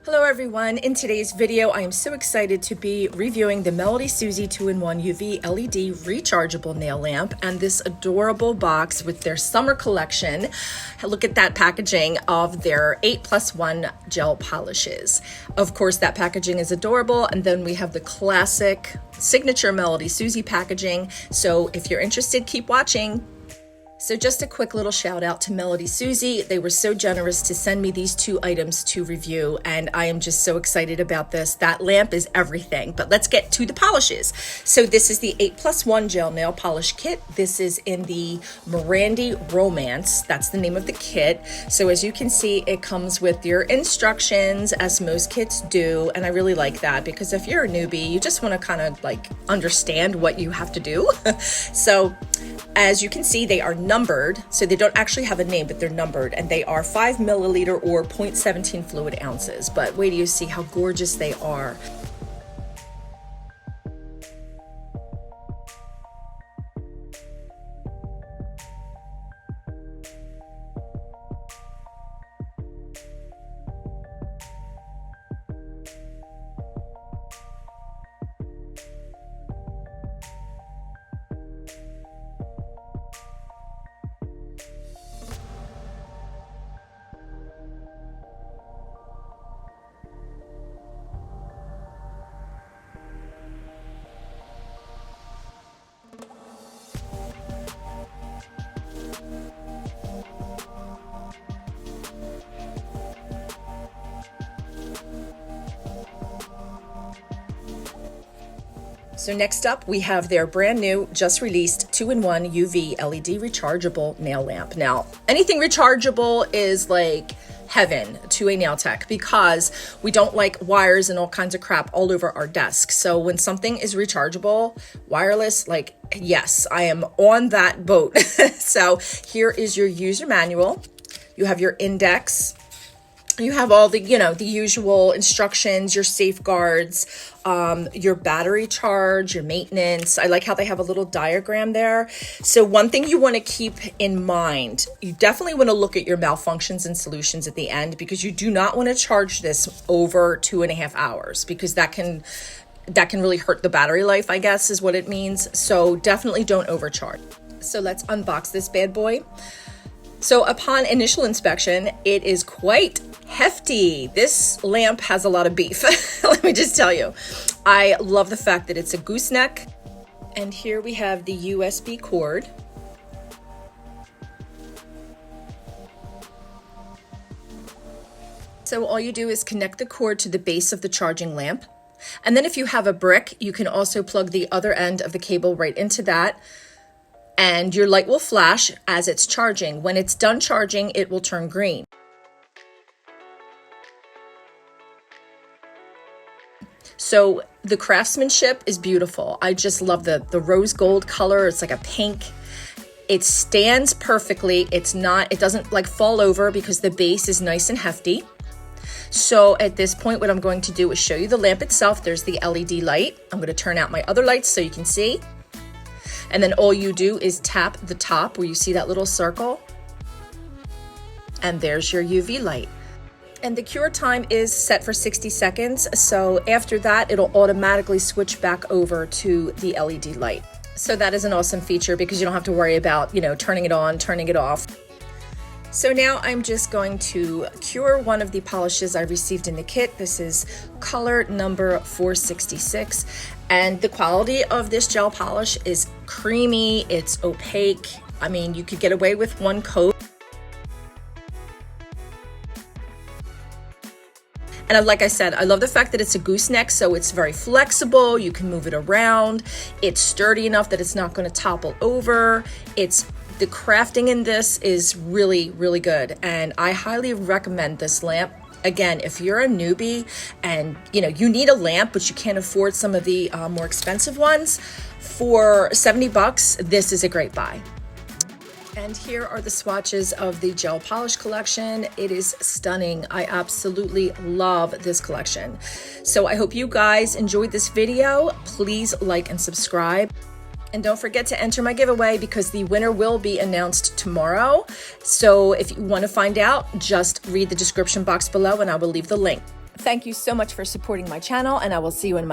Hello everyone, in today's video I am so excited to be reviewing the Melody Susie 2-in-1 UV LED rechargeable nail lamp and this adorable box with their summer collection. Look at that packaging of their 8+1 gel polishes. Of course that packaging is adorable, and then we have the classic signature Melody Susie packaging, so if you're interested, keep watching. So just a quick little shout out to Melody Susie. They were so generous to send me these two items to review, and I am just so excited about this. That lamp is everything, but let's get to the polishes. So this is the 8+1 gel nail polish kit. This is in the Morandi Romance. That's the name of the kit. So as you can see, it comes with your instructions, as most kits do, and I really like that because if you're a newbie, you just want to kind of like understand what you have to do. So as you can see, they are numbered, so they don't actually have a name, but they're numbered, and they are 5 milliliter or 0.17 fluid ounces. But wait till you see how gorgeous they are. So next up, we have their brand new, just released 2-in-1 UV LED rechargeable nail lamp. Now, anything rechargeable is like heaven to a nail tech because we don't like wires and all kinds of crap all over our desk. So when something is rechargeable, wireless, like, yes, I am on that boat. So here is your user manual. You have your index. You have all the, the usual instructions, your safeguards, your battery charge, your maintenance. I like how they have a little diagram there. So one thing you want to keep in mind, you definitely want to look at your malfunctions and solutions at the end, because you do not want to charge this over 2.5 hours, because that can really hurt the battery life, I guess is what it means. So definitely don't overcharge. So let's unbox this bad boy. So upon initial inspection, it is quite hefty. This lamp has a lot of beef. Let me just tell you. I love the fact that it's a gooseneck. And here we have the USB cord. So all you do is connect the cord to the base of the charging lamp. And then if you have a brick, you can also plug the other end of the cable right into that. And your light will flash as it's charging. When it's done charging, it will turn green. So the craftsmanship is beautiful. I just love the rose gold color. It's like a pink. It stands perfectly. It doesn't like fall over because the base is nice and hefty. So at this point, what I'm going to do is show you the lamp itself. There's the LED light. I'm going to turn out my other lights so you can see. And then all you do is tap the top where you see that little circle. And there's your UV light. And the cure time is set for 60 seconds. So after that, it'll automatically switch back over to the LED light. So that is an awesome feature because you don't have to worry about, turning it on, turning it off. So now I'm just going to cure one of the polishes I received in the kit. This is color number 466. And the quality of this gel polish is creamy, it's opaque. I mean, you could get away with one coat. And like I said, I love the fact that it's a gooseneck, so it's very flexible. You can move it around. It's sturdy enough that it's not going to topple over. The crafting in this is really, really good. And I highly recommend this lamp. Again, if you're a newbie and you need a lamp, but you can't afford some of the more expensive ones, for 70 bucks, this is a great buy. And here are the swatches of the gel polish collection. It is stunning. I absolutely love this collection. So I hope you guys enjoyed this video. Please like and subscribe. And don't forget to enter my giveaway because the winner will be announced tomorrow. So if you want to find out, just read the description box below and I will leave the link. Thank you so much for supporting my channel, and I will see you in my